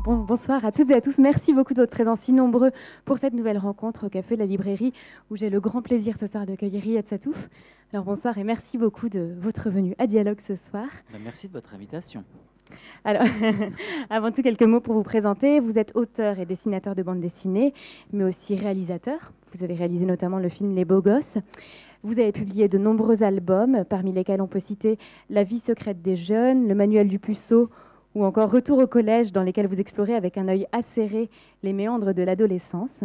Bonsoir à toutes et à tous. Merci beaucoup de votre présence si nombreux pour cette nouvelle rencontre au Café de la Librairie où j'ai le grand plaisir ce soir d'accueillir Riyad Satouf. Alors bonsoir et merci beaucoup de votre venue à Dialogue ce soir. Merci de votre invitation. Alors, avant tout, quelques mots pour vous présenter. Vous êtes auteur et dessinateur de bande dessinée, mais aussi réalisateur. Vous avez réalisé notamment le film Les Beaux Gosses. Vous avez publié de nombreux albums, parmi lesquels on peut citer La vie secrète des jeunes, Le manuel du puceau ou encore Retour au collège, dans lesquels vous explorez avec un œil acéré les méandres de l'adolescence.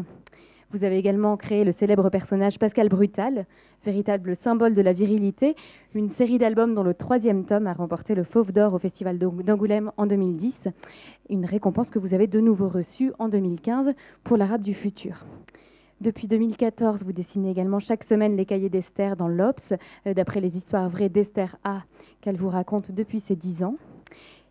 Vous avez également créé le célèbre personnage Pascal Brutal, véritable symbole de la virilité, une série d'albums dont le 3e tome a remporté le Fauve d'Or au Festival d'Angoulême en 2010, une récompense que vous avez de nouveau reçue en 2015 pour l'Arabe du futur. Depuis 2014, vous dessinez également chaque semaine les cahiers d'Esther dans l'Obs, d'après les histoires vraies d'Esther A qu'elle vous raconte depuis ses 10 ans.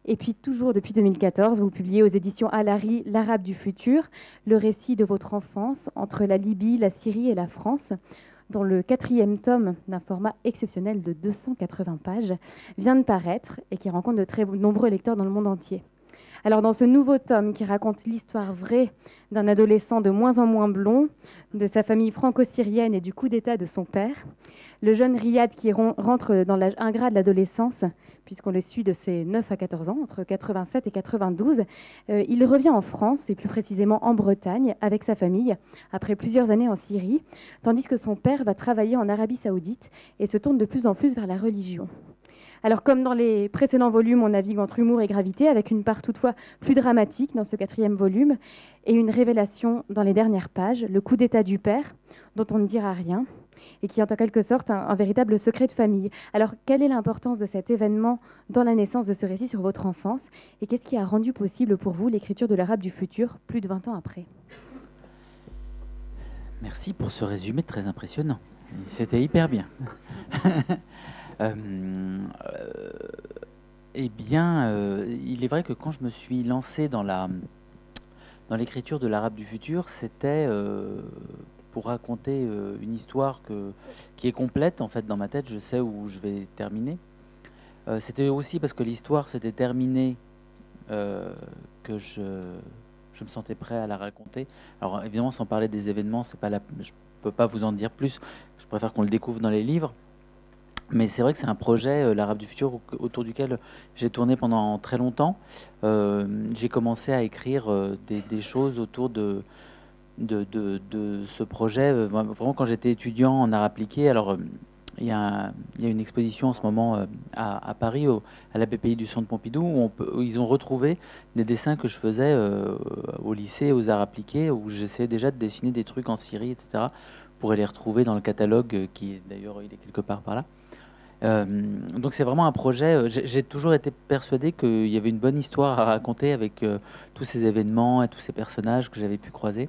Et puis toujours depuis 2014, vous publiez aux éditions Alary L'Arabe du futur, le récit de votre enfance entre la Libye, la Syrie et la France, dont le 4e tome d'un format exceptionnel de 280 pages vient de paraître et qui rencontre de très nombreux lecteurs dans le monde entier. Alors dans ce nouveau tome qui raconte l'histoire vraie d'un adolescent de moins en moins blond, de sa famille franco-syrienne et du coup d'État de son père, le jeune Riyad qui rentre dans l'âge ingrat de l'adolescence, puisqu'on le suit de ses 9 à 14 ans, entre 87 et 92, il revient en France, et plus précisément en Bretagne, avec sa famille, après plusieurs années en Syrie, tandis que son père va travailler en Arabie Saoudite et se tourne de plus en plus vers la religion. Alors, comme dans les précédents volumes, on navigue entre humour et gravité, avec une part toutefois plus dramatique dans ce 4e volume, et une révélation dans les dernières pages, le coup d'état du père, dont on ne dira rien, et qui est en quelque sorte un véritable secret de famille. Alors, quelle est l'importance de cet événement dans la naissance de ce récit sur votre enfance, et qu'est-ce qui a rendu possible pour vous l'écriture de l'Arabe du futur, plus de 20 ans après? Merci pour ce résumé très impressionnant. C'était hyper bien. Eh bien, il est vrai que quand je me suis lancé dans l'écriture de l'Arabe du futur, c'était pour raconter une histoire qui est complète en fait dans ma tête. Je sais où je vais terminer. C'était aussi parce que l'histoire s'était terminée que je me sentais prêt à la raconter. Alors évidemment, sans parler des événements, je peux pas vous en dire plus. Je préfère qu'on le découvre dans les livres. Mais c'est vrai que c'est un projet, l'Arabe du futur, autour duquel j'ai tourné pendant très longtemps. J'ai commencé à écrire des choses autour de ce projet. Vraiment, quand j'étais étudiant en art appliqué, alors il y a une exposition en ce moment à Paris, à la BPI du Centre Pompidou, où ils ont retrouvé des dessins que je faisais au lycée, aux arts appliqués, où j'essayais déjà de dessiner des trucs en Syrie, etc., pour les retrouver dans le catalogue, qui d'ailleurs il est quelque part par là. Donc c'est vraiment un projet. J'ai toujours été persuadé qu'il y avait une bonne histoire à raconter avec tous ces événements et tous ces personnages que j'avais pu croiser.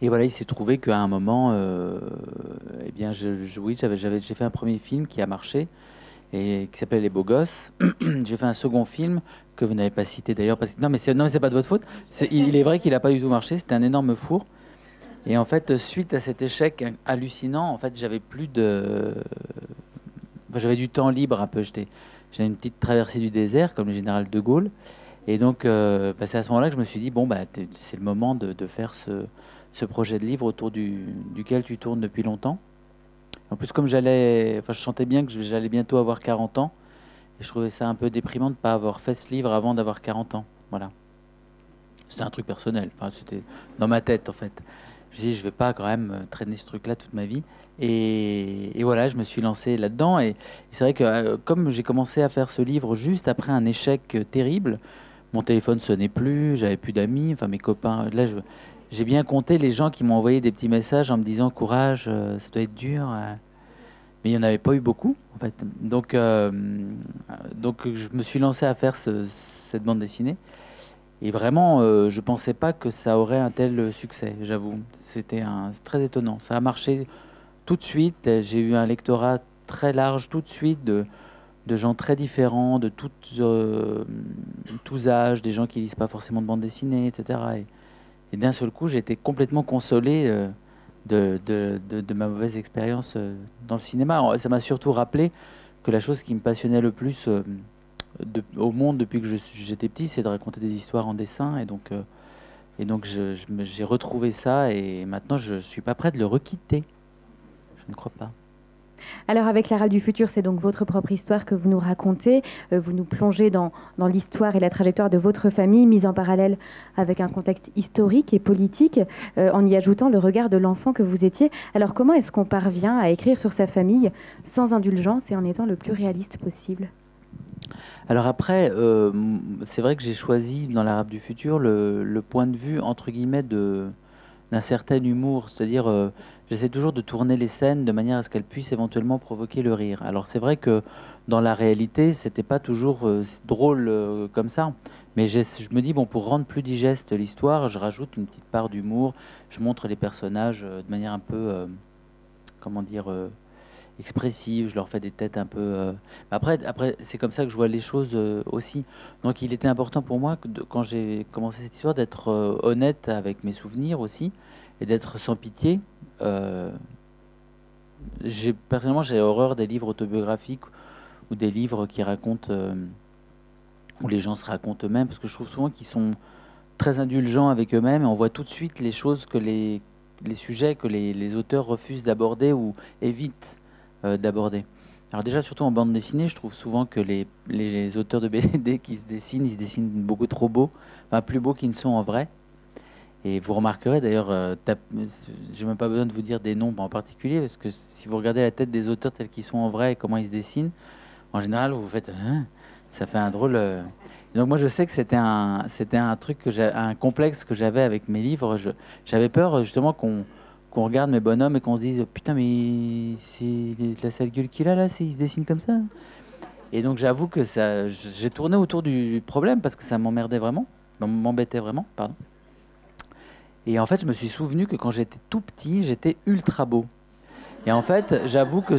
Et voilà, il s'est trouvé qu'à un moment, eh bien, oui, j'ai fait un premier film qui a marché et qui s'appelait Les Beaux Gosses. J'ai fait un second film que vous n'avez pas cité d'ailleurs, parce que non, mais c'est pas de votre faute. Il est vrai qu'il n'a pas du tout marché. C'était un énorme four. Et en fait, suite à cet échec hallucinant, en fait, j'avais du temps libre un peu. J'avais une petite traversée du désert, comme le général de Gaulle. Et donc, c'est à ce moment-là que je me suis dit, bon, c'est le moment de faire ce projet de livre autour duquel tu tournes depuis longtemps. En plus, comme je sentais bien que j'allais bientôt avoir 40 ans. Et je trouvais ça un peu déprimant de ne pas avoir fait ce livre avant d'avoir 40 ans. Voilà. C'était un truc personnel. Enfin, c'était dans ma tête, en fait. Je me suis dit, je vais pas quand même traîner ce truc-là toute ma vie. Et voilà, je me suis lancé là-dedans. Et c'est vrai que comme j'ai commencé à faire ce livre juste après un échec terrible, mon téléphone sonnait plus, j'avais plus d'amis, enfin mes copains. Là, j'ai bien compté les gens qui m'ont envoyé des petits messages en me disant courage, ça doit être dur. Mais il n'y en avait pas eu beaucoup, en fait. Donc je me suis lancé à faire cette bande dessinée. Et vraiment, je pensais pas que ça aurait un tel succès, j'avoue. C'était très étonnant. Ça a marché tout de suite. J'ai eu un lectorat très large tout de suite de gens très différents, de tous âges, des gens qui lisent pas forcément de bande dessinée, etc. Et d'un seul coup, j'ai été complètement consolé de ma mauvaise expérience dans le cinéma. Alors, ça m'a surtout rappelé que la chose qui me passionnait le plus au monde depuis que j'étais petit, c'est de raconter des histoires en dessin. Et donc j'ai retrouvé ça et maintenant je suis pas prêt de le requitter. Je ne crois pas. Alors avec l'Arabe du futur, c'est donc votre propre histoire que vous nous racontez. Vous nous plongez dans l'histoire et la trajectoire de votre famille, mise en parallèle avec un contexte historique et politique, en y ajoutant le regard de l'enfant que vous étiez. Alors comment est-ce qu'on parvient à écrire sur sa famille sans indulgence et en étant le plus réaliste possible? Alors après, c'est vrai que j'ai choisi dans l'Arabe du futur le point de vue, entre guillemets, d'un certain humour. C'est-à-dire, j'essaie toujours de tourner les scènes de manière à ce qu'elles puissent éventuellement provoquer le rire. Alors c'est vrai que dans la réalité, c'était pas toujours drôle comme ça. Mais je me dis, bon, pour rendre plus digeste l'histoire, je rajoute une petite part d'humour. Je montre les personnages de manière un peu, comment dire, expressive. Je leur fais des têtes un peu. Après, c'est comme ça que je vois les choses aussi. Donc, il était important pour moi, quand j'ai commencé cette histoire, d'être honnête avec mes souvenirs aussi et d'être sans pitié. Euh, Personnellement, j'ai horreur des livres autobiographiques ou des livres qui racontent, où les gens se racontent eux-mêmes, parce que je trouve souvent qu'ils sont très indulgents avec eux-mêmes et on voit tout de suite les choses les sujets que les auteurs refusent d'aborder ou évitent d'aborder. Alors déjà, surtout en bande dessinée, je trouve souvent que les auteurs de BD qui se dessinent, ils se dessinent beaucoup trop beaux, enfin plus beaux qu'ils ne sont en vrai. Et vous remarquerez d'ailleurs, j'ai même pas besoin de vous dire des noms en particulier, parce que si vous regardez la tête des auteurs tels qu'ils sont en vrai et comment ils se dessinent, en général, vous faites, hein, ça fait un drôle. Et donc moi, je sais que c'était un truc un complexe que j'avais avec mes livres. J'avais peur justement qu'on regarde mes bonhommes et qu'on se dise, putain, mais c'est de la sale gueule qu'il a là, il se dessine comme ça. Et donc j'avoue que ça, j'ai tourné autour du problème parce que ça m'emmerdait vraiment, m'embêtait vraiment, pardon. Et en fait, je me suis souvenu que quand j'étais tout petit, j'étais ultra beau. Et en fait, j'avoue que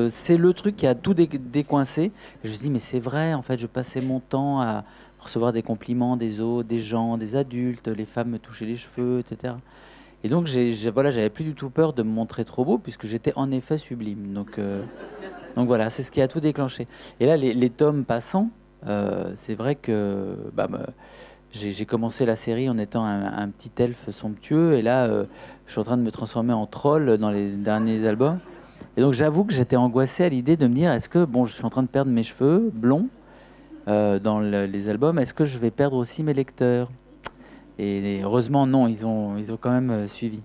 c'est le truc qui a tout décoincé. Et je me suis dit, mais c'est vrai, en fait, je passais mon temps à recevoir des compliments des autres, des gens, des adultes, les femmes me touchaient les cheveux, etc. Et donc, voilà, j'avais plus du tout peur de me montrer trop beau, puisque j'étais en effet sublime. Donc voilà, c'est ce qui a tout déclenché. Et là, les tomes passants, c'est vrai que j'ai commencé la série en étant un petit elfe somptueux, et là, je suis en train de me transformer en troll dans les derniers albums. Et donc, j'avoue que j'étais angoissé à l'idée de me dire, est-ce que, bon, je suis en train de perdre mes cheveux blonds dans les albums, est-ce que je vais perdre aussi mes lecteurs? Et heureusement, non, ils ont quand même suivi.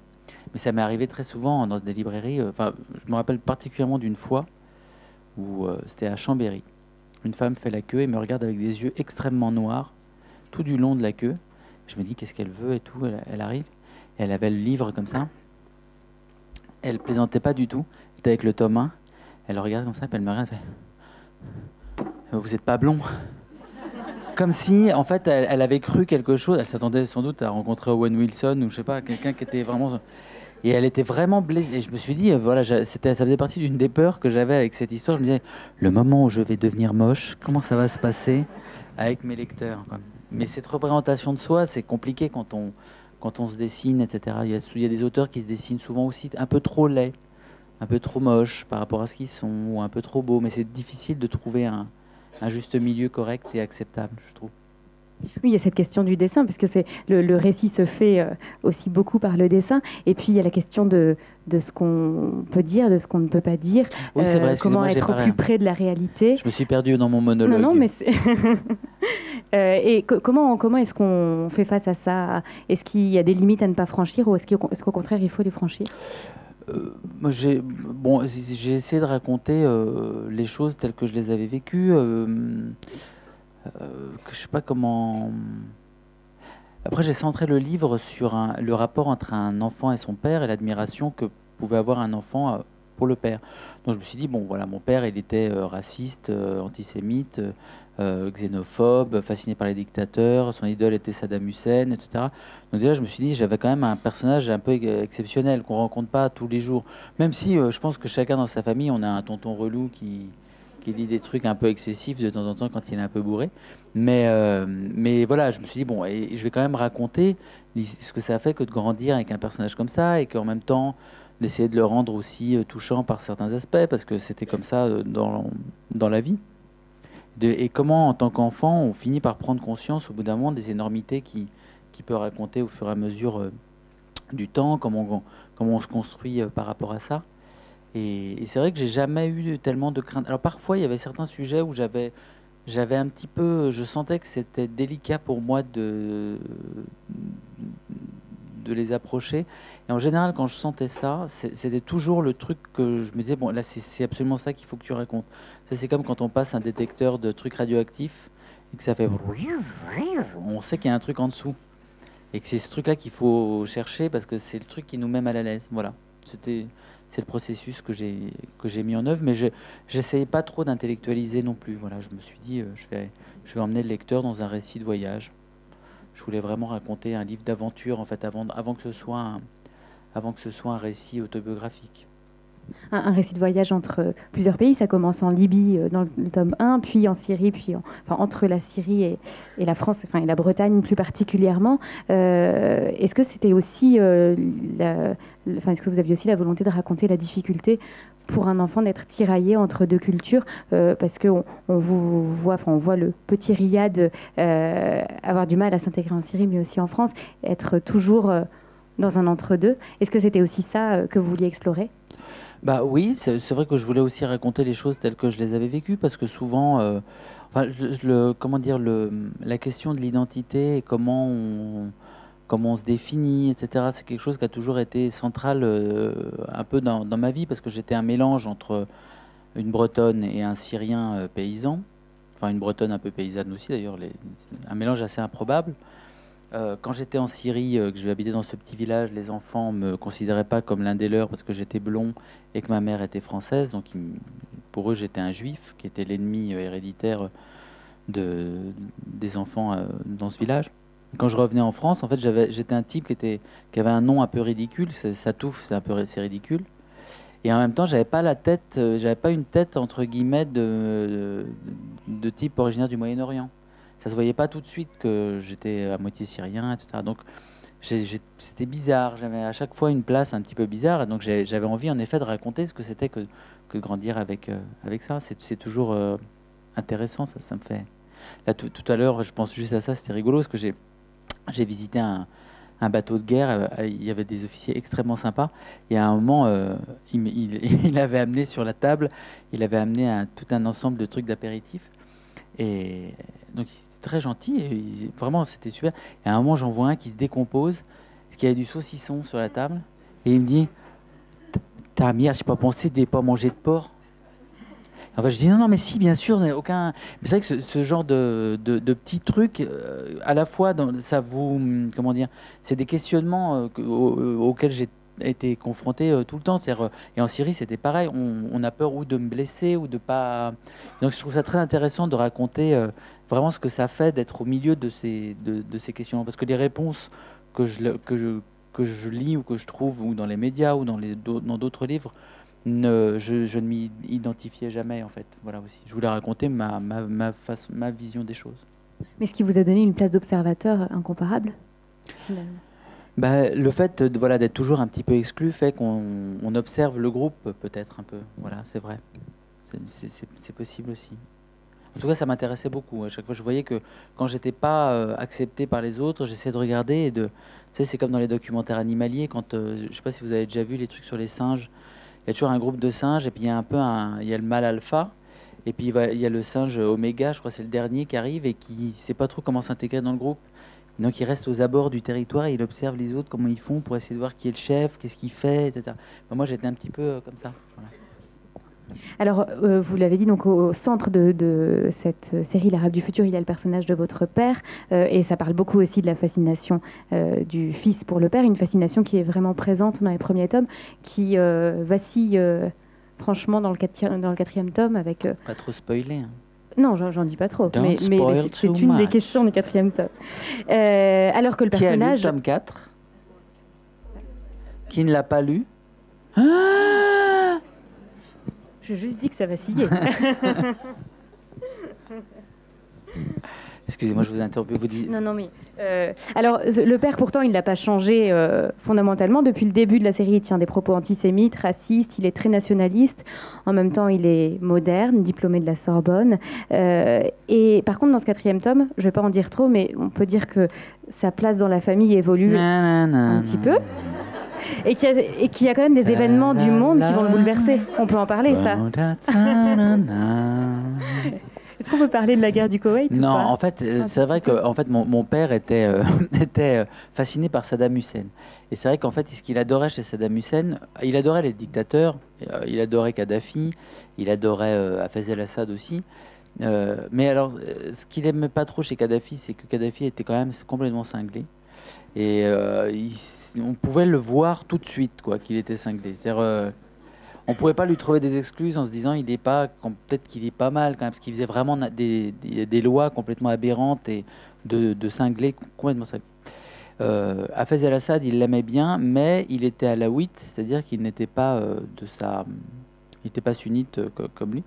Mais ça m'est arrivé très souvent dans des librairies. Enfin, je me rappelle particulièrement d'une fois où c'était à Chambéry. Une femme fait la queue et me regarde avec des yeux extrêmement noirs tout du long de la queue. Je me dis qu'est-ce qu'elle veut et tout. Elle arrive. Et elle avait le livre comme ça. Elle plaisantait pas du tout. Elle était avec le tome 1. Elle regarde comme ça, puis elle me regarde. Elle fait, vous êtes pas blond. Comme si, en fait, elle avait cru quelque chose. Elle s'attendait sans doute à rencontrer Owen Wilson ou je sais pas, quelqu'un qui était vraiment. Et elle était vraiment blessée. Et je me suis dit, voilà, ça faisait partie d'une des peurs que j'avais avec cette histoire. Je me disais, le moment où je vais devenir moche, comment ça va se passer avec mes lecteurs, quoi. Mais cette représentation de soi, c'est compliqué quand on se dessine, etc. Il y a des auteurs qui se dessinent souvent aussi un peu trop laids, un peu trop moches par rapport à ce qu'ils sont, ou un peu trop beaux. Mais c'est difficile de trouver un juste milieu correct et acceptable, je trouve. Oui, il y a cette question du dessin, puisque le récit se fait aussi beaucoup par le dessin. Et puis, il y a la question de ce qu'on peut dire, de ce qu'on ne peut pas dire. Oui, c'est vrai, comment être au plus près de la réalité. Je me suis perdu dans mon monologue. Non, mais c'est... et comment est-ce qu'on fait face à ça? Est-ce qu'il y a des limites à ne pas franchir ou est-ce qu'au contraire, il faut les franchir? J'ai essayé de raconter les choses telles que je les avais vécues. Que je sais pas comment. Après, j'ai centré le livre sur le rapport entre un enfant et son père et l'admiration que pouvait avoir un enfant pour le père. Donc je me suis dit, bon voilà, mon père, il était raciste, antisémite, xénophobe, fasciné par les dictateurs, son idole était Saddam Hussein, etc. Donc déjà, je me suis dit, j'avais quand même un personnage un peu exceptionnel qu'on rencontre pas tous les jours. Même si je pense que chacun dans sa famille, on a un tonton relou qui dit des trucs un peu excessifs de temps en temps quand il est un peu bourré. Mais voilà, je me suis dit, bon, et je vais quand même raconter ce que ça a fait que de grandir avec un personnage comme ça, et qu'en même temps, d'essayer de le rendre aussi touchant par certains aspects, parce que c'était comme ça dans la vie. et comment, en tant qu'enfant, on finit par prendre conscience au bout d'un moment des énormités qui peut raconter au fur et à mesure du temps, comment on se construit par rapport à ça. Et c'est vrai que j'ai jamais eu tellement de crainte. Alors parfois, il y avait certains sujets où j'avais un petit peu, je sentais que c'était délicat pour moi de les approcher. Et en général, quand je sentais ça, c'était toujours le truc que je me disais, bon, là, c'est absolument ça qu'il faut que tu racontes. Ça, c'est comme quand on passe un détecteur de trucs radioactifs et que ça fait... On sait qu'il y a un truc en dessous. Et que c'est ce truc-là qu'il faut chercher parce que c'est le truc qui nous met mal à l'aise. Voilà. C'est le processus que j'ai mis en œuvre, mais j'essayais pas trop d'intellectualiser non plus. Voilà, je me suis dit, je vais emmener le lecteur dans un récit de voyage. Je voulais vraiment raconter un livre d'aventure, en fait, avant que ce soit un récit autobiographique. Un récit de voyage entre plusieurs pays. Ça commence en Libye dans le tome 1, puis en Syrie, enfin, entre la Syrie et la France, enfin, et la Bretagne plus particulièrement. Est-ce que c'était aussi, est-ce que vous aviez aussi la volonté de raconter la difficulté pour un enfant d'être tiraillé entre deux cultures, parce qu'on voit le petit Riyad avoir du mal à s'intégrer en Syrie, mais aussi en France, être toujours dans un entre-deux. Est-ce que c'était aussi ça que vous vouliez explorer ? Bah oui, c'est vrai que je voulais aussi raconter les choses telles que je les avais vécues, parce que souvent, comment dire, la question de l'identité et comment on se définit, etc., c'est quelque chose qui a toujours été central un peu dans ma vie, parce que j'étais un mélange entre une Bretonne et un Syrien paysan, enfin une Bretonne un peu paysanne aussi d'ailleurs, un mélange assez improbable. Quand j'étais en Syrie, que je habitais dans ce petit village, les enfants me considéraient pas comme l'un des leurs parce que j'étais blond et que ma mère était française. Donc pour eux, j'étais un juif qui était l'ennemi héréditaire des enfants dans ce village. Quand je revenais en France, en fait, j'étais un type qui avait un nom un peu ridicule. Satouf, c'est ridicule. Et en même temps, j'avais pas une tête entre guillemets de type originaire du Moyen-Orient. Ça se voyait pas tout de suite que j'étais à moitié syrien, etc. Donc c'était bizarre. J'avais à chaque fois une place un petit peu bizarre. Et donc j'avais envie en effet de raconter ce que c'était que grandir avec ça. C'est toujours intéressant. Ça me fait... Là, tout à l'heure, je pense juste à ça. C'était rigolo parce que j'ai visité un bateau de guerre. Il y avait des officiers extrêmement sympas. Et à un moment, il avait amené sur la table, il avait amené tout un ensemble de trucs d'apéritifs. Et donc, très gentil, et vraiment c'était super. Et à un moment, j'en vois un qui se décompose, parce qu'il y avait du saucisson sur la table, et il me dit, t'as merde, j'ai pas pensé de pas manger de porc. Enfin, je dis non, mais si, bien sûr, aucun. Mais c'est vrai que ce genre de petits trucs, à la fois, ça vous, comment dire, c'est des questionnements auxquels j'ai été confronté tout le temps. Et en Syrie, c'était pareil. On a peur ou de me blesser ou de pas. Donc, je trouve ça très intéressant de raconter vraiment ce que ça fait d'être au milieu de ces questions, parce que les réponses que je lis ou que je trouve ou dans les médias ou dans d'autres livres. Je ne m'y identifiais jamais, en fait. Voilà aussi. Je voulais raconter ma vision des choses. Mais ce qui vous a donné une place d'observateur incomparable, finalement. Bah, le fait d'être toujours un petit peu exclu fait qu'on observe le groupe, peut-être un peu. Voilà, c'est vrai. C'est possible aussi. En tout cas, ça m'intéressait beaucoup. À chaque fois, je voyais que quand j'étais pas accepté par les autres, j'essayais de regarder et tu sais, c'est comme dans les documentaires animaliers. Quand je sais pas si vous avez déjà vu les trucs sur les singes. Il y a toujours un groupe de singes et puis il y a il y a le mâle alpha et puis il y a le singe oméga, je crois que c'est le dernier qui arrive et qui sait pas trop comment s'intégrer dans le groupe. Donc il reste aux abords du territoire et il observe les autres, comment ils font pour essayer de voir qui est le chef, qu'est-ce qu'il fait, etc. Moi j'étais un petit peu comme ça. Voilà. Alors, vous l'avez dit, donc au centre de cette série L'Arabe du futur, il y a le personnage de votre père, et ça parle beaucoup aussi de la fascination du fils pour le père, une fascination qui est vraiment présente dans les premiers tomes, qui vacille franchement dans le quatrième tome avec... Pas trop spoiler. Hein. Non, j'en dis pas trop, mais c'est une des questions du quatrième tome. Alors que le personnage... Qui a lu le tome 4 ? Qui ne l'a pas lu ? Ah ! Je juste dis que ça vacillait. Excusez-moi, je vous ai interrompu. Vous dites... Non, non, mais... alors, le père, pourtant, il n'a pas changé fondamentalement. Depuis le début de la série, il tient des propos antisémites, racistes, il est très nationaliste. En même temps, il est moderne, diplômé de la Sorbonne. Et par contre, dans ce 4e tome, je ne vais pas en dire trop, mais on peut dire que sa place dans la famille évolue un petit peu. Et qu'il y a quand même des événements du monde qui vont le bouleverser. On peut en parler, ça. Est-ce qu'on peut parler de la guerre du Koweït Non, ou pas? en fait, c'est vrai que en fait, mon père était, était fasciné par Saddam Hussein. Et c'est vrai qu'en fait, ce qu'il adorait chez Saddam Hussein, il adorait les dictateurs, il adorait Kadhafi, il adorait Hafez el-Assad aussi. Mais alors, ce qu'il aimait pas trop chez Kadhafi, c'est que Kadhafi était quand même complètement cinglé. Et on pouvait le voir tout de suite, quoi, qu'il était cinglé. C'est-à-dire, on pouvait pas lui trouver des excuses en se disant il est pas, peut-être qu'il est pas mal quand même, parce qu'il faisait vraiment des lois complètement aberrantes et de cinglés complètement cinglés. Hafez el-Assad, il l'aimait bien, mais il était alaouite, c'est-à-dire qu'il n'était pas il n'était pas sunnite comme lui.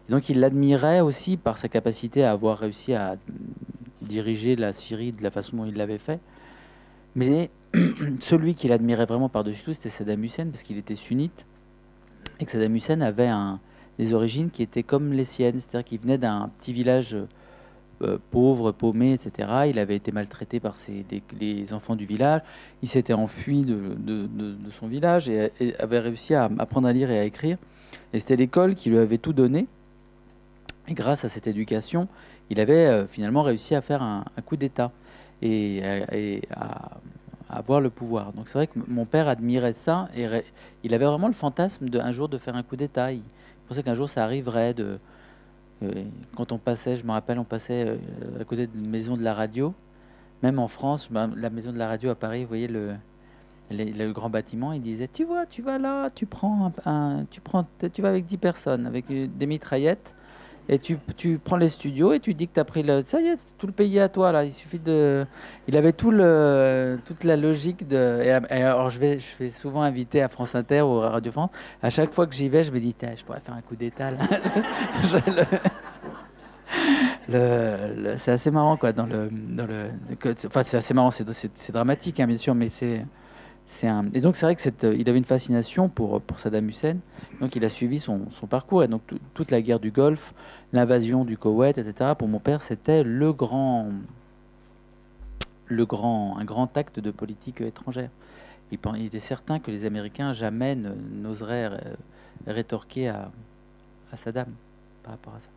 Et donc il l'admirait aussi par sa capacité à avoir réussi à diriger la Syrie de la façon dont il l'avait fait. Mais celui qu'il admirait vraiment par-dessus tout, c'était Saddam Hussein, parce qu'il était sunnite. Et que Saddam Hussein avait des origines qui étaient comme les siennes, c'est-à-dire qu'il venait d'un petit village pauvre, paumé, etc. Il avait été maltraité par les enfants du village, il s'était enfui de son village et avait réussi à apprendre à lire et à écrire. Et c'était l'école qui lui avait tout donné. Et grâce à cette éducation, il avait finalement réussi à faire un coup d'État et à avoir le pouvoir. Donc c'est vrai que mon père admirait ça et il avait vraiment le fantasme un jour de faire un coup d'État. Il pensait qu'un jour ça arriverait. Quand on passait, je me rappelle, on passait à côté d'une maison de la radio. Même en France, la maison de la radio à Paris, vous voyez le grand bâtiment, il disait, tu vois, tu vas là, tu vas avec 10 personnes, avec des mitraillettes. Et tu prends les studios et tu dis que tu as pris ça y est, tout le pays à toi là. Il suffit de. Il avait toute la logique de. Et alors je fais souvent inviter à France Inter ou à Radio France. À chaque fois que j'y vais, je me dis, je pourrais faire un coup d'état là. C'est assez marrant quoi. Enfin, c'est assez marrant, c'est dramatique hein, bien sûr, mais et donc c'est vrai que il avait une fascination pour Saddam Hussein, donc il a suivi son parcours, et donc toute la guerre du Golfe, l'invasion du Koweït, etc. Pour mon père, c'était un grand acte de politique étrangère. Il était certain que les Américains jamais n'oseraient rétorquer à Saddam par rapport à ça.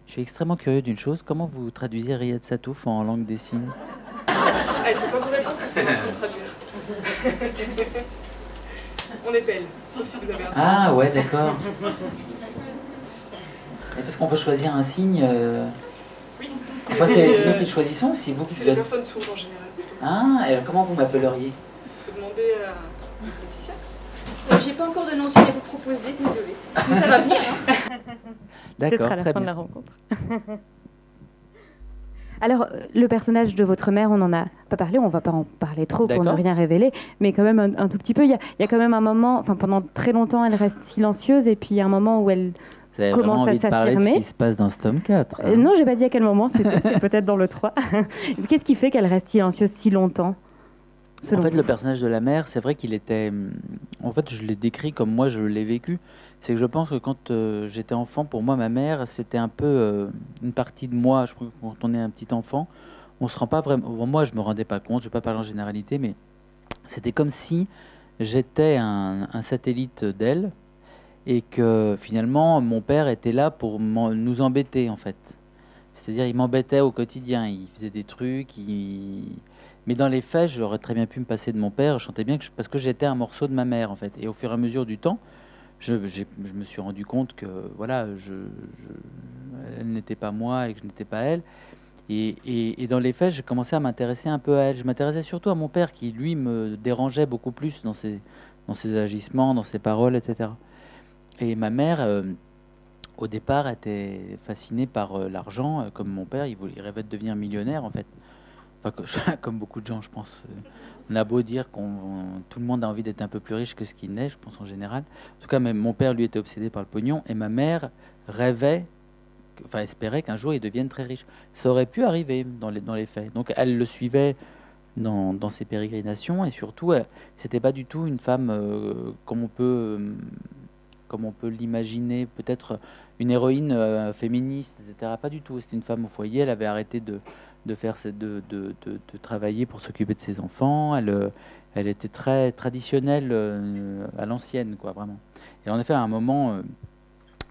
Je suis extrêmement curieux d'une chose, comment vous traduisez Riyad Satouf en langue des signes? Elle ne peut pas vous répondre parce qu'on peut traduire. On épelle, sauf si vous avez un signe. Ah ouais, d'accord. Et parce qu'on peut choisir un signe. Oui. Enfin, c'est nous qui le choisissons ou c'est vous qui C'est le les personnes sourdes en général plutôt. Ah, et alors comment vous m'appelleriez? Il faut demander à Laetitia. J'ai pas encore de nom à vous proposer, désolé. Mais ça va venir. Hein. D'accord, Peut-être à la très fin de bien. la rencontre. Alors, le personnage de votre mère, on n'en a pas parlé, on ne va pas en parler trop pour ne D'accord. rien révéler, mais quand même un tout petit peu. Il y a quand même un moment, enfin pendant très longtemps, elle reste silencieuse, et puis il y a un moment où elle Vous avez commence vraiment à envie de parler de ce s'affirmer. qui se passe dans ce tome 4 hein. Non, j'ai pas dit à quel moment, c'est peut-être dans le 3. Qu'est-ce qui fait qu'elle reste silencieuse si longtemps, selon En fait, vous? le personnage de la mère, c'est vrai qu'il était... En fait, je l'ai décrit comme moi, je l'ai vécu. C'est que je pense que quand j'étais enfant, pour moi, ma mère, c'était un peu une partie de moi. Je crois que quand on est un petit enfant, on se rend pas vraiment... Bon, moi, je me rendais pas compte, je vais pas parler en généralité, mais c'était comme si j'étais un satellite d'elle et que finalement, mon père était là pour nous embêter, en fait. C'est-à-dire, il m'embêtait au quotidien. Il faisait des trucs, mais dans les faits, j'aurais très bien pu me passer de mon père. Je sentais bien parce que j'étais un morceau de ma mère, en fait. Et au fur et à mesure du temps, je me suis rendu compte que voilà, elle n'était pas moi et que je n'étais pas elle. Et dans les faits, j'ai commencé à m'intéresser un peu à elle. Je m'intéressais surtout à mon père qui, lui, me dérangeait beaucoup plus dans ses agissements, dans ses paroles, etc. Et ma mère, au départ, était fascinée par l'argent. Comme mon père, il rêvait de devenir millionnaire, en fait. Enfin, comme beaucoup de gens, je pense. On a beau dire tout le monde a envie d'être un peu plus riche que ce qu'il n'est, je pense en général. En tout cas, même mon père, lui, était obsédé par le pognon. Et ma mère rêvait enfin espérait qu'un jour il devienne très riche. Ça aurait pu arriver dans les faits. Donc elle le suivait dans ses pérégrinations, et surtout, c'était pas du tout une femme comme on peut l'imaginer, peut-être une héroïne féministe, etc. Pas du tout. C'était une femme au foyer. Elle avait arrêté de travailler pour s'occuper de ses enfants. Elle était très traditionnelle à l'ancienne, quoi, vraiment. Et en effet, à un moment,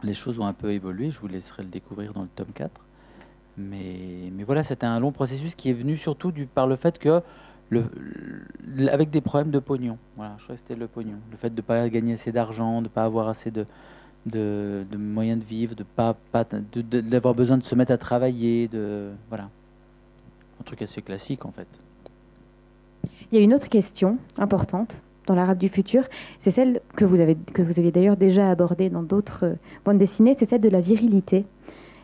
les choses ont un peu évolué. Je vous laisserai le découvrir dans le tome 4. Mais voilà, c'était un long processus qui est venu surtout par le fait que, avec des problèmes de pognon. Voilà, je crois que c'était le pognon. Le fait de ne pas gagner assez d'argent, de ne pas avoir assez de moyens de vivre, d'avoir besoin de se mettre à travailler. Voilà. Un truc assez classique, en fait. Il y a une autre question importante dans l'Arabe du futur, c'est celle que vous aviez d'ailleurs déjà abordée dans d'autres bandes dessinées, c'est celle de la virilité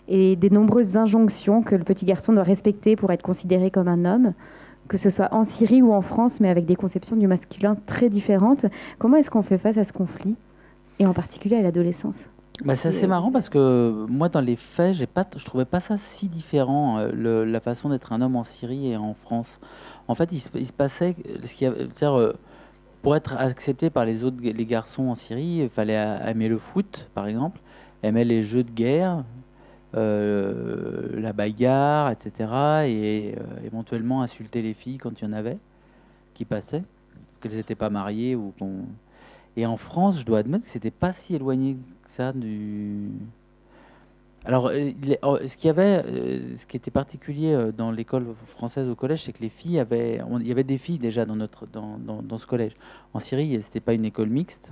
et des nombreuses injonctions que le petit garçon doit respecter pour être considéré comme un homme, que ce soit en Syrie ou en France, mais avec des conceptions du masculin très différentes. Comment est-ce qu'on fait face à ce conflit, et en particulier à l'adolescence? C'est assez marrant parce que moi, dans les faits, je trouvais pas ça si différent, la façon d'être un homme en Syrie et en France. En fait, il se passait, c'est-à-dire, pour être accepté par les garçons en Syrie, il fallait aimer le foot, par exemple, aimer les jeux de guerre, la bagarre, etc. Et éventuellement insulter les filles quand il y en avait qui passaient, parce qu'elles n'étaient pas mariées. Et en France, je dois admettre que c'était pas si éloigné que ça du... Alors, ce qui était particulier dans l'école française au collège, c'est que les filles il y avait des filles déjà dans ce collège. En Syrie, c'était pas une école mixte,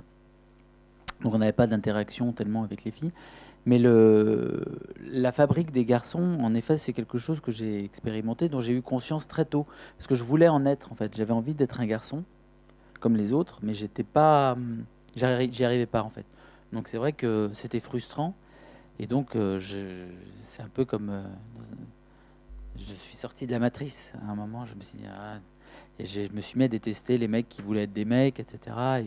donc on n'avait pas d'interaction tellement avec les filles. Mais la fabrique des garçons, en effet, c'est quelque chose que j'ai expérimenté, dont j'ai eu conscience très tôt, parce que je voulais en être, en fait. J'avais envie d'être un garçon, comme les autres, mais j'y arrivais pas, en fait. Donc c'est vrai que c'était frustrant, et donc c'est un peu comme... je suis sorti de la matrice. À un moment, je me suis dit... et je me suis mis à détester les mecs qui voulaient être des mecs, etc.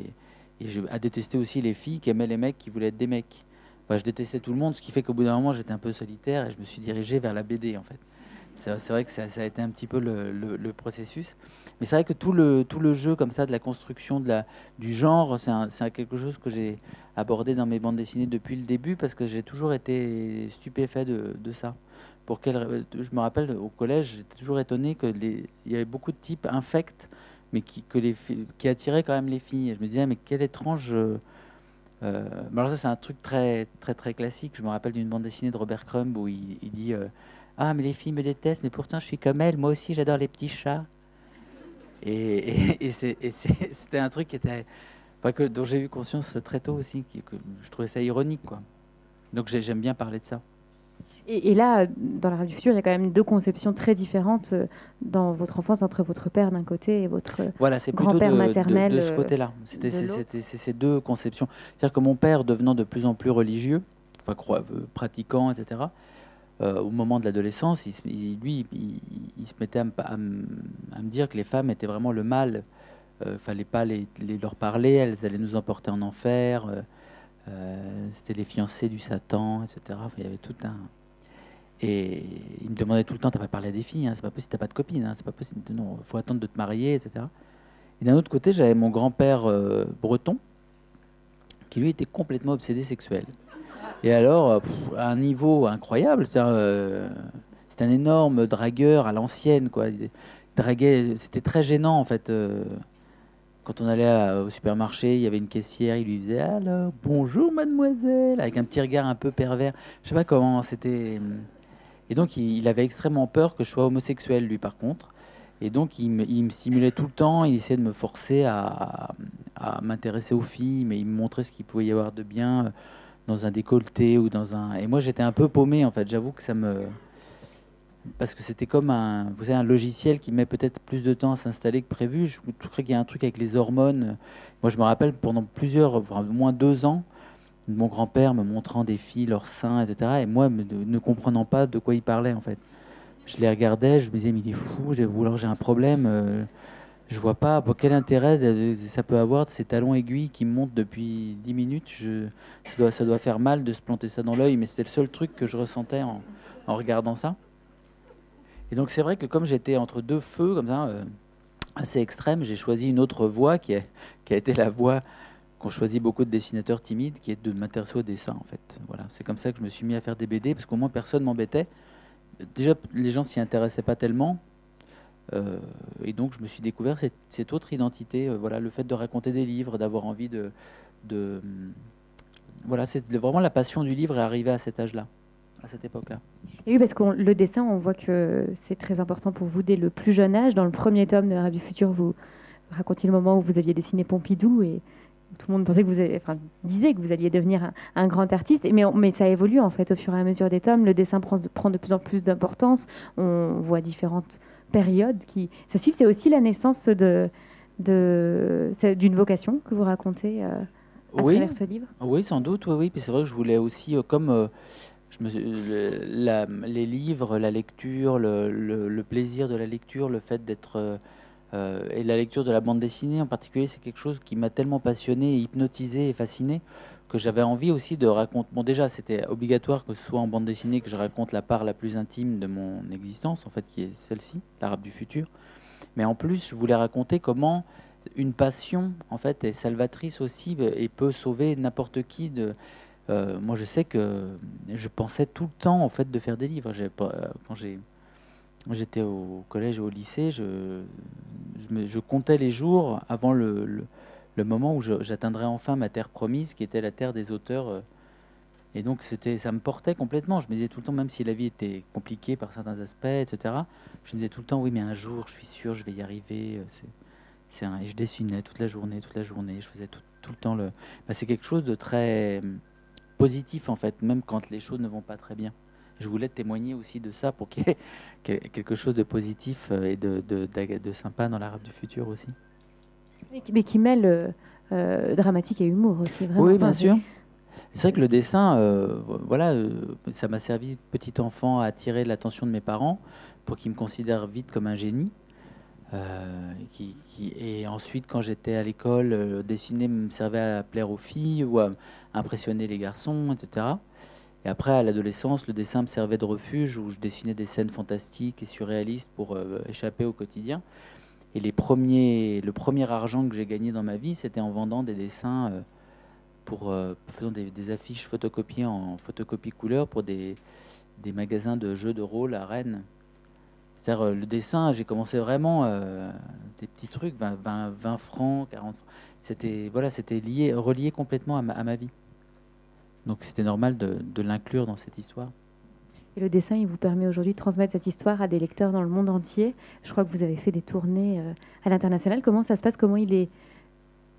Et à détester aussi les filles qui aimaient les mecs qui voulaient être des mecs. Enfin, je détestais tout le monde, ce qui fait qu'au bout d'un moment, j'étais un peu solitaire et je me suis dirigé vers la BD, en fait. C'est vrai que ça a été un petit peu le processus. Mais c'est vrai que tout le jeu comme ça, de la construction du genre, c'est quelque chose que j'ai abordé dans mes bandes dessinées depuis le début, parce que j'ai toujours été stupéfait de ça. Je me rappelle, au collège, j'étais toujours étonné qu'il y avait beaucoup de types infects, mais qui attiraient quand même les filles. Et je me disais, mais quel étrange... alors ça, c'est un truc très, très, très classique. Je me rappelle d'une bande dessinée de Robert Crumb où il dit ah, mais les filles me détestent, mais pourtant je suis comme elles. Moi aussi, j'adore les petits chats. Et c'était un truc dont j'ai eu conscience très tôt aussi, que je trouvais ça ironique, quoi. Donc j'aime bien parler de ça. Et là, dans l'Arabe du futur, il y a quand même deux conceptions très différentes dans votre enfance, entre votre père d'un côté et votre grand-père maternel de ce côté-là. C'était ces deux conceptions. C'est-à-dire que mon père, devenant de plus en plus religieux, pratiquant, etc., au moment de l'adolescence, il se mettait à me dire que les femmes étaient vraiment le mal. Fallait pas leur parler, elles allaient nous emporter en enfer. C'était les fiancés du Satan, etc. Enfin, il y avait tout un... Et il me demandait tout le temps, t'as pas parlé à des filles, hein, c'est pas possible, t'as pas de copine, hein, c'est pas possible, non, faut attendre de te marier, etc. Et d'un autre côté, j'avais mon grand-père breton, qui lui était complètement obsédé sexuel. Et alors, à un niveau incroyable, c'était un énorme dragueur à l'ancienne, quoi. Il draguait, c'était très gênant, en fait. Quand on allait au supermarché, il y avait une caissière, il lui faisait « Alors, bonjour mademoiselle », avec un petit regard un peu pervers. Je sais pas comment, c'était... Et donc, il avait extrêmement peur que je sois homosexuel, lui, par contre. Et donc, il me stimulait tout le temps, il essayait de me forcer à m'intéresser aux filles, mais il me montrait ce qu'il pouvait y avoir de bien dans un décolleté ou dans un... Et moi, j'étais un peu paumé, en fait. J'avoue que ça me... Parce que c'était comme vous savez, un logiciel qui met peut-être plus de temps à s'installer que prévu. Je crois qu'il y a un truc avec les hormones. Moi, je me rappelle, pendant au moins 2 ans, mon grand-père me montrant des filles, leurs seins, etc. Et moi, ne comprenant pas de quoi il parlait, en fait. Je les regardais, je me disais, mais il est fou, ou alors j'ai un problème. je vois pas quel intérêt ça peut avoir de ces talons aiguilles qui montent depuis 10 minutes. Ça doit faire mal de se planter ça dans l'œil, mais c'était le seul truc que je ressentais en regardant ça. Et donc c'est vrai que comme j'étais entre deux feux comme ça, assez extrêmes, j'ai choisi une autre voie qui a été la voie qu'ont choisi beaucoup de dessinateurs timides, qui est de m'intéresser au dessin en fait. Voilà, c'est comme ça que je me suis mis à faire des BD, parce qu'au moins personne m'embêtait. Déjà, les gens s'y intéressaient pas tellement. Et donc je me suis découvert cette autre identité, voilà, le fait de raconter des livres, d'avoir envie de voilà, c'est vraiment la passion du livre est arrivée à cet âge-là, à cette époque-là. Et oui, parce que le dessin, on voit que c'est très important pour vous dès le plus jeune âge. Dans le premier tome de L'Arabe du futur, vous racontiez le moment où vous aviez dessiné Pompidou et tout le monde pensait que disait que vous alliez devenir un grand artiste. Mais ça évolue en fait au fur et à mesure des tomes. Le dessin prend de plus en plus d'importance. On voit différentes périodes qui se suivent. C'est aussi la naissance d'une vocation que vous racontez à travers ce livre. Oui, sans doute, oui. Puis c'est vrai que je voulais aussi, les livres, la lecture, le plaisir de la lecture, le fait d'être et la lecture de la bande dessinée en particulier, c'est quelque chose qui m'a tellement passionné, hypnotisé et fasciné que j'avais envie aussi de raconter. Bon, déjà, c'était obligatoire que ce soit en bande dessinée que je raconte la part la plus intime de mon existence, en fait, qui est celle-ci, l'Arabe du futur. Mais en plus, je voulais raconter comment une passion, en fait, est salvatrice aussi et peut sauver n'importe qui de. Moi, je sais que je pensais tout le temps, en fait, de faire des livres. Quand j'étais au collège et au lycée, je comptais les jours avant le moment où j'atteindrais enfin ma terre promise, qui était la terre des auteurs. Et donc, ça me portait complètement. Je me disais tout le temps, même si la vie était compliquée par certains aspects, etc., je me disais tout le temps, oui, mais un jour, je suis sûr, je vais y arriver. Et je dessinais toute la journée. Je faisais tout le temps c'est quelque chose de très positif, en fait, même quand les choses ne vont pas très bien. Je voulais témoigner aussi de ça pour qu'il y ait quelque chose de positif et de sympa dans l'Arabe du futur aussi. Mais qui mêle dramatique et humour aussi, vraiment. Oui, bien sûr. C'est vrai que le dessin, ça m'a servi, petit enfant, à attirer l'attention de mes parents pour qu'ils me considèrent vite comme un génie. Et ensuite, quand j'étais à l'école, dessiner me servait à plaire aux filles ou à impressionner les garçons, etc. Et après, à l'adolescence, le dessin me servait de refuge où je dessinais des scènes fantastiques et surréalistes pour échapper au quotidien. Et le premier argent que j'ai gagné dans ma vie, c'était en vendant des dessins, faisant des affiches photocopiées en photocopie couleur pour des magasins de jeux de rôle à Rennes. C'est-à-dire, le dessin, j'ai commencé vraiment des petits trucs, 20 francs, 40 francs. C'était relié complètement à ma vie. Donc c'était normal de l'inclure dans cette histoire. Et le dessin, il vous permet aujourd'hui de transmettre cette histoire à des lecteurs dans le monde entier. Je crois que vous avez fait des tournées à l'international. Comment ça se passe? Comment il est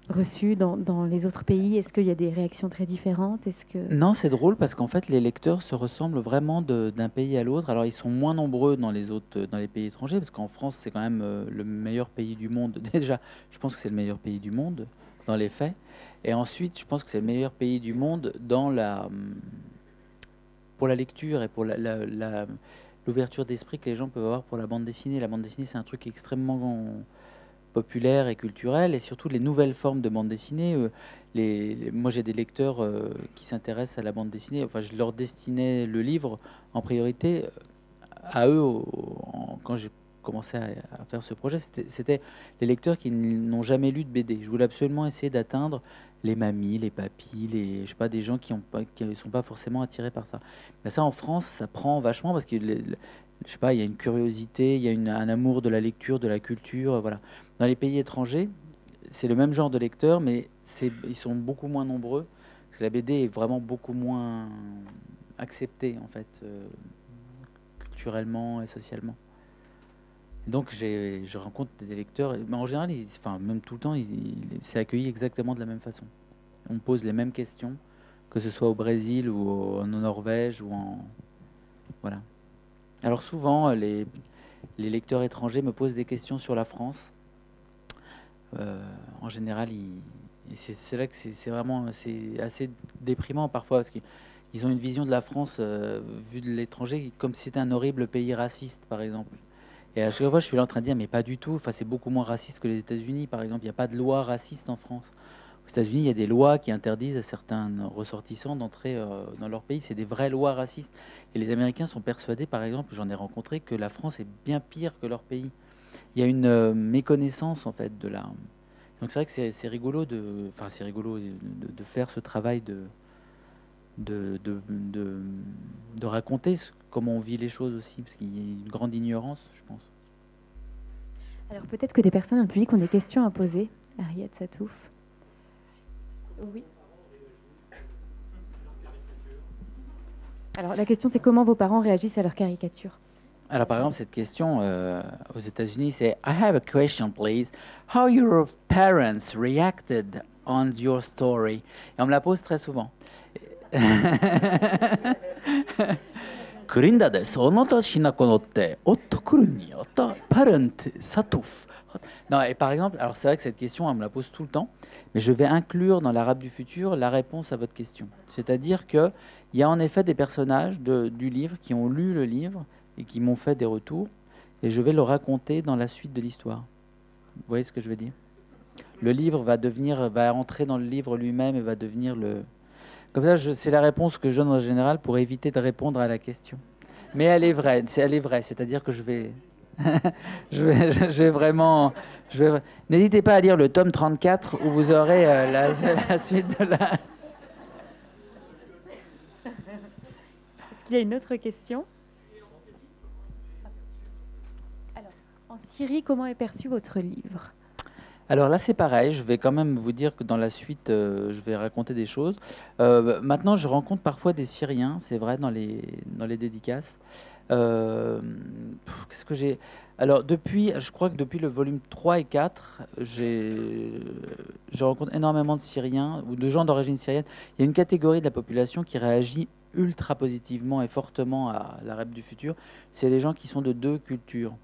reçu dans les autres pays? Est-ce qu'il y a des réactions très différentes? Non, c'est drôle parce qu'en fait, les lecteurs se ressemblent vraiment d'un pays à l'autre. Alors, ils sont moins nombreux dans les pays étrangers, parce qu'en France, c'est quand même le meilleur pays du monde. Déjà, je pense que c'est le meilleur pays du monde, dans les faits. Et ensuite, je pense que c'est le meilleur pays du monde pour la lecture et pour l'ouverture d'esprit que les gens peuvent avoir pour la bande dessinée. La bande dessinée, c'est un truc extrêmement populaire et culturel, et surtout les nouvelles formes de bande dessinée. Moi, j'ai des lecteurs qui s'intéressent à la bande dessinée. Enfin, je leur destinais le livre en priorité à eux quand j'ai commencé à faire ce projet. C'était les lecteurs qui n'ont jamais lu de BD. Je voulais absolument essayer d'atteindre les mamies, les papis, des gens qui ne sont pas forcément attirés par ça. Mais ça, en France, ça prend vachement parce que il y a une curiosité, il y a un amour de la lecture, de la culture, voilà. Dans les pays étrangers, c'est le même genre de lecteurs, mais ils sont beaucoup moins nombreux, parce que la BD est vraiment beaucoup moins acceptée, en fait, culturellement et socialement. Et donc, je rencontre des lecteurs, mais en général, même tout le temps, c'est accueilli exactement de la même façon. On pose les mêmes questions, que ce soit au Brésil ou en Norvège, Voilà. Alors souvent, les lecteurs étrangers me posent des questions sur la France. En général, c'est là que c'est assez déprimant parfois, parce qu'ils ont une vision de la France vue de l'étranger comme si c'était un horrible pays raciste, par exemple. Et à chaque fois, je suis là en train de dire, mais pas du tout. Enfin, c'est beaucoup moins raciste que les États-Unis, par exemple. Il n'y a pas de loi raciste en France. Aux États-Unis, il y a des lois qui interdisent à certains ressortissants d'entrer dans leur pays. C'est des vraies lois racistes. Et les Américains sont persuadés, par exemple, j'en ai rencontré, que la France est bien pire que leur pays. Il y a une méconnaissance, en fait, de la... Donc c'est vrai que c'est rigolo enfin, c'est rigolo de faire ce travail de raconter comment on vit les choses aussi, parce qu'il y a une grande ignorance, je pense. Alors peut-être que des personnes dans le public ont des questions à poser. Harriet Satouf. Oui. Alors la question c'est comment vos parents réagissent à leurs caricatures? Alors par exemple cette question aux États-Unis c'est I have a question please. How your parents reacted on your story? Et on me la pose très souvent. クリンダでその年の子のっておっとくるにおっとパレントサトフ. Non, et par exemple, alors c'est vrai que cette question, elle me la pose tout le temps, mais je vais inclure dans l'arabe du futur la réponse à votre question. C'est-à-dire qu'il y a en effet des personnages du livre qui ont lu le livre et qui m'ont fait des retours, et je vais le raconter dans la suite de l'histoire. Vous voyez ce que je veux dire? Le livre va entrer dans le livre lui-même et va devenir le... Comme ça, c'est la réponse que je donne en général pour éviter de répondre à la question. Mais elle est vraie, c'est-à-dire que je vais... N'hésitez pas à lire le tome 34 où vous aurez la suite de la... Est-ce qu'il y a une autre question? Alors, en Syrie, comment est perçu votre livre? Alors là, c'est pareil. Je vais quand même vous dire que dans la suite, je vais raconter des choses. Maintenant, je rencontre parfois des Syriens, c'est vrai, dans les dédicaces. Qu'est-ce que j'ai... Alors, je crois que depuis le volume 3 et 4, je rencontre énormément de Syriens ou de gens d'origine syrienne. Il y a une catégorie de la population qui réagit ultra positivement et fortement à l'arabe du futur. C'est les gens qui sont de deux cultures.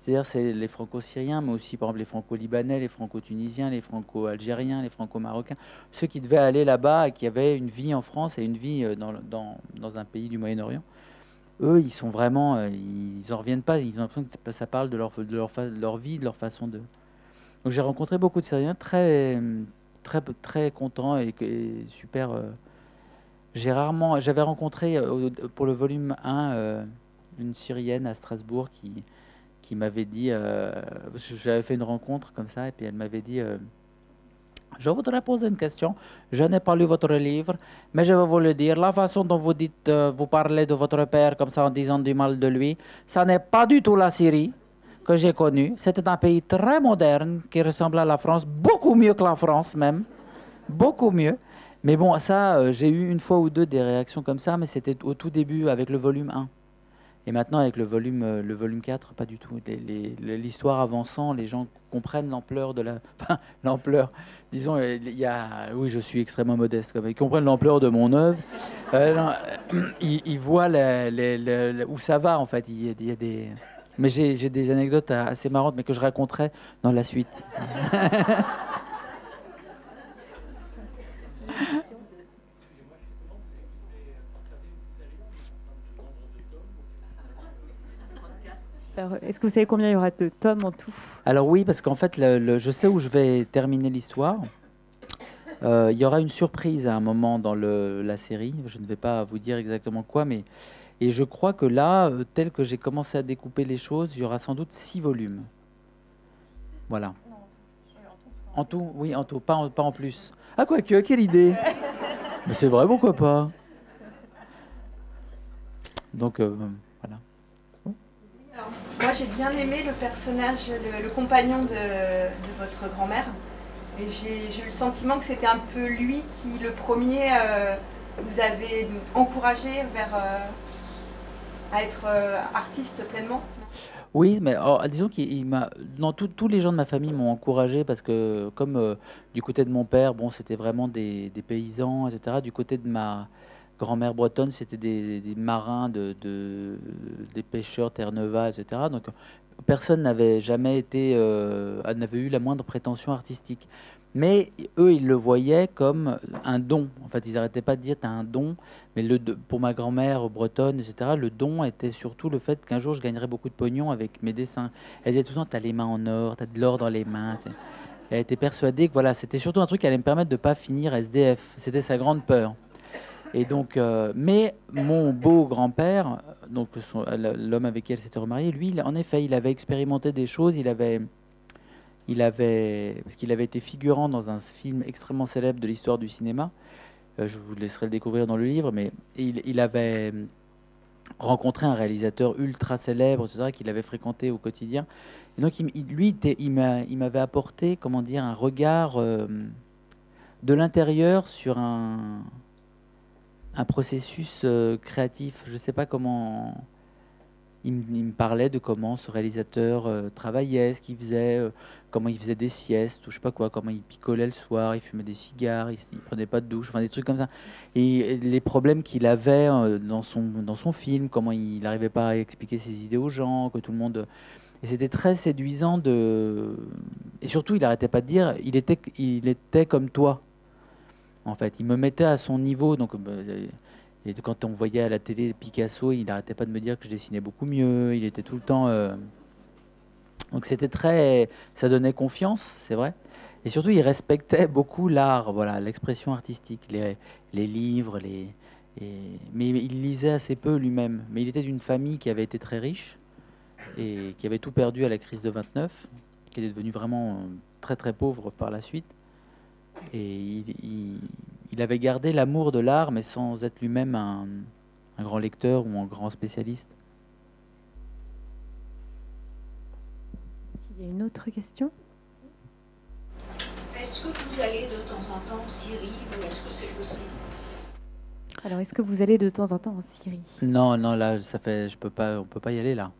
C'est-à-dire c'est les franco-syriens, mais aussi par exemple les franco-libanais, les franco-tunisiens, les franco-algériens, les franco-marocains, ceux qui devaient aller là-bas et qui avaient une vie en France et une vie dans un pays du Moyen-Orient. Eux, ils sont vraiment, ils n'en reviennent pas, ils ont l'impression que ça parle de leur vie, de leur façon de... Donc j'ai rencontré beaucoup de Syriens très, très, très contents et super... J'avais rencontré pour le volume 1 une Syrienne à Strasbourg qui m'avait dit, j'avais fait une rencontre comme ça, et puis elle m'avait dit, je voudrais poser une question, je n'ai pas lu votre livre, mais je vais vous le dire, la façon dont vous dites, vous parlez de votre père comme ça en disant du mal de lui, ça n'est pas du tout la Syrie que j'ai connue, c'était un pays très moderne qui ressemble à la France, beaucoup mieux que la France même, beaucoup mieux. Mais bon, ça, j'ai eu une fois ou deux des réactions comme ça, mais c'était au tout début avec le volume 1. Et maintenant, avec le volume 4, pas du tout. L'histoire avançant, les gens comprennent l'ampleur de la... Enfin, l'ampleur, disons, oui, je suis extrêmement modeste, ils comprennent l'ampleur de mon œuvre. Ils voient où ça va, en fait. Il y a des... Mais j'ai des anecdotes assez marrantes, mais que je raconterai dans la suite. Est-ce que vous savez combien il y aura de tomes en tout? Alors oui, parce qu'en fait, je sais où je vais terminer l'histoire. Il y aura une surprise à un moment dans la série. Je ne vais pas vous dire exactement quoi, mais... Et je crois que là, tel que j'ai commencé à découper les choses, il y aura sans doute 6 volumes. Voilà. En tout, oui, en tout, pas en plus. Ah, quoique, quelle idée! Mais c'est vrai, pourquoi pas? Donc, voilà. Alors, moi, j'ai bien aimé le personnage, le compagnon de votre grand-mère. Et j'ai eu le sentiment que c'était un peu lui qui, le premier, vous avait encouragé à être artiste pleinement. Oui, mais disons qu'il m'a... Non, tous les gens de ma famille m'ont encouragé parce que, comme du côté de mon père, bon, c'était vraiment des paysans, etc. Du côté de ma grand-mère bretonne, c'était des marins, des pêcheurs Terre-Neuve, etc. Donc, personne n'avait jamais n'avait eu la moindre prétention artistique. Mais eux, ils le voyaient comme un don. En fait, ils n'arrêtaient pas de dire, tu as un don. Mais pour ma grand-mère bretonne, etc., le don était surtout le fait qu'un jour, je gagnerais beaucoup de pognon avec mes dessins. Elle disait tout le temps, tu as les mains en or, tu as de l'or dans les mains. Elle était persuadée que voilà, c'était surtout un truc qui allait me permettre de ne pas finir SDF. C'était sa grande peur. Et donc, mais mon beau grand-père, donc l'homme avec qui elle s'était remariée, lui, en effet, il avait expérimenté des choses. Parce qu'il avait été figurant dans un film extrêmement célèbre de l'histoire du cinéma. Je vous laisserai le découvrir dans le livre, mais il avait rencontré un réalisateur ultra célèbre, etc., qu'il avait fréquenté au quotidien. Et donc, il m'avait apporté, comment dire, un regard de l'intérieur sur un processus créatif. Je ne sais pas comment. Il me parlait de comment ce réalisateur travaillait, ce qu'il faisait, comment il faisait des siestes, ou je sais pas quoi, comment il picolait le soir, il fumait des cigares, il prenait pas de douche, enfin des trucs comme ça. Et les problèmes qu'il avait dans son film, comment il n'arrivait pas à expliquer ses idées aux gens, que tout le monde. Et c'était très séduisant et surtout, il n'arrêtait pas de dire, il était comme toi. En fait, il me mettait à son niveau, donc. Et quand on voyait à la télé Picasso, il n'arrêtait pas de me dire que je dessinais beaucoup mieux. Il était tout le temps. Donc c'était très. Ça donnait confiance, c'est vrai. Et surtout, il respectait beaucoup l'art, voilà, l'expression artistique, les livres, mais il lisait assez peu lui-même. Mais il était d'une famille qui avait été très riche et qui avait tout perdu à la crise de 29, qui était devenue vraiment très très pauvre par la suite. Et il avait gardé l'amour de l'art, mais sans être lui-même un grand lecteur ou un grand spécialiste. Il y a une autre question? Est-ce que vous allez de temps en temps en Syrie ou est-ce que c'est possible? Alors, est-ce que vous allez de temps en temps en Syrie? Non, là, on peut pas y aller là,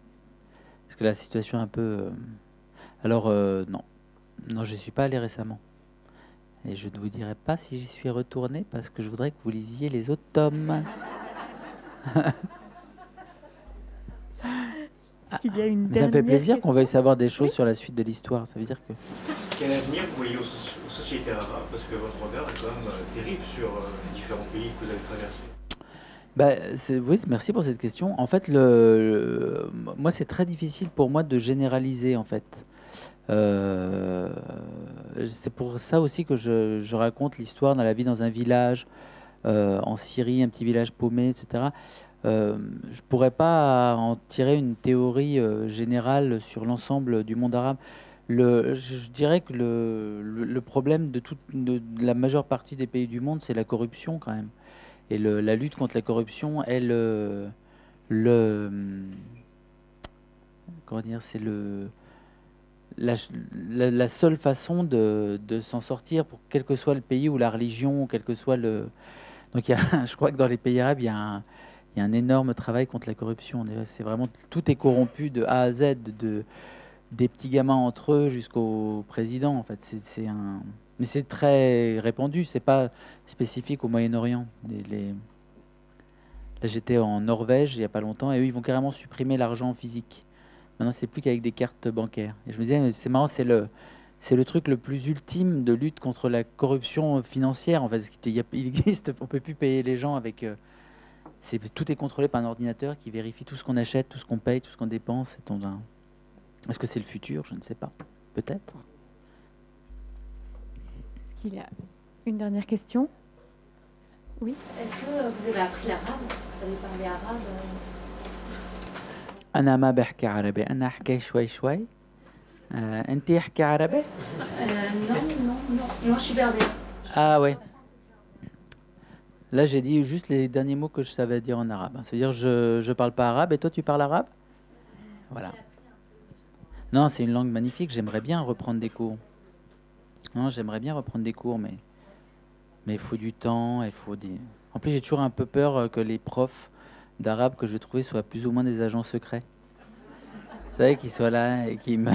parce que la situation est un peu. Alors non, je suis pas allé récemment. Et je ne vous dirai pas si j'y suis retourné parce que je voudrais que vous lisiez les autres tomes. Il y a une Ça me fait plaisir question. qu'on veuille savoir des choses sur la suite de l'histoire. Ça veut dire que... Quel avenir vous voyez aux sociétés arabes? Parce que votre regard est quand même terrible sur les différents pays que vous avez traversés. Oui, merci pour cette question. En fait, moi, c'est très difficile pour moi de généraliser, en fait. C'est pour ça aussi que je raconte l'histoire dans la vie dans un village en Syrie, un petit village paumé, etc. Je pourrais pas en tirer une théorie générale sur l'ensemble du monde arabe. Je dirais que le problème de la majeure partie des pays du monde, c'est la corruption quand même. Et la lutte contre la corruption est comment dire, c'est la seule façon de s'en sortir, pour quel que soit le pays ou la religion, quel que soit le. Donc je crois que dans les pays arabes, il y a un énorme travail contre la corruption. C'est vraiment, tout est corrompu de A à Z, des petits gamins entre eux jusqu'au président. En fait, mais c'est très répandu. C'est pas spécifique au Moyen-Orient. Là, j'étais en Norvège il y a pas longtemps, et eux, ils vont carrément supprimer l'argent physique. Maintenant, c'est plus qu'avec des cartes bancaires. Et je me disais, c'est marrant, c'est le truc le plus ultime de lutte contre la corruption financière. En fait, il existe, on peut plus payer les gens avec. Tout est contrôlé par un ordinateur qui vérifie tout ce qu'on achète, tout ce qu'on paye, tout ce qu'on dépense. Est-ce que c'est le futur? Je ne sais pas. Peut-être. Est-ce qu'il y a une dernière question? Oui. Est-ce que vous avez appris l'arabe? Vous savez parler arabe? أنا ما بحكي عربي، أنا أحكي شوي شوي. أنتي احكي عربي؟ Non, je suis berbère. Ah ouais. Là, j'ai dit juste les derniers mots que je savais dire en arabe. Ça veut dire je parle pas arabe, et toi tu parles arabe? Voilà. Non, c'est une langue magnifique. J'aimerais bien reprendre des cours. Non, j'aimerais bien reprendre des cours, mais il faut du temps, En plus, j'ai toujours un peu peur que les profs d'arabe que je vais trouver soient plus ou moins des agents secrets. Vous savez, qu'ils soient là et qui me...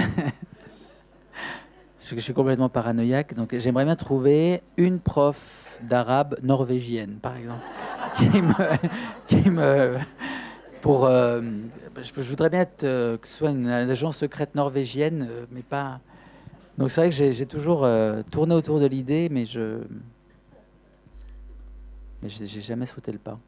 Je suis complètement paranoïaque, donc j'aimerais bien trouver une prof d'arabe norvégienne, par exemple, je voudrais bien être que ce soit une agence secrète norvégienne, mais pas Donc c'est vrai que j'ai toujours tourné autour de l'idée, mais j'ai jamais sauté le pas.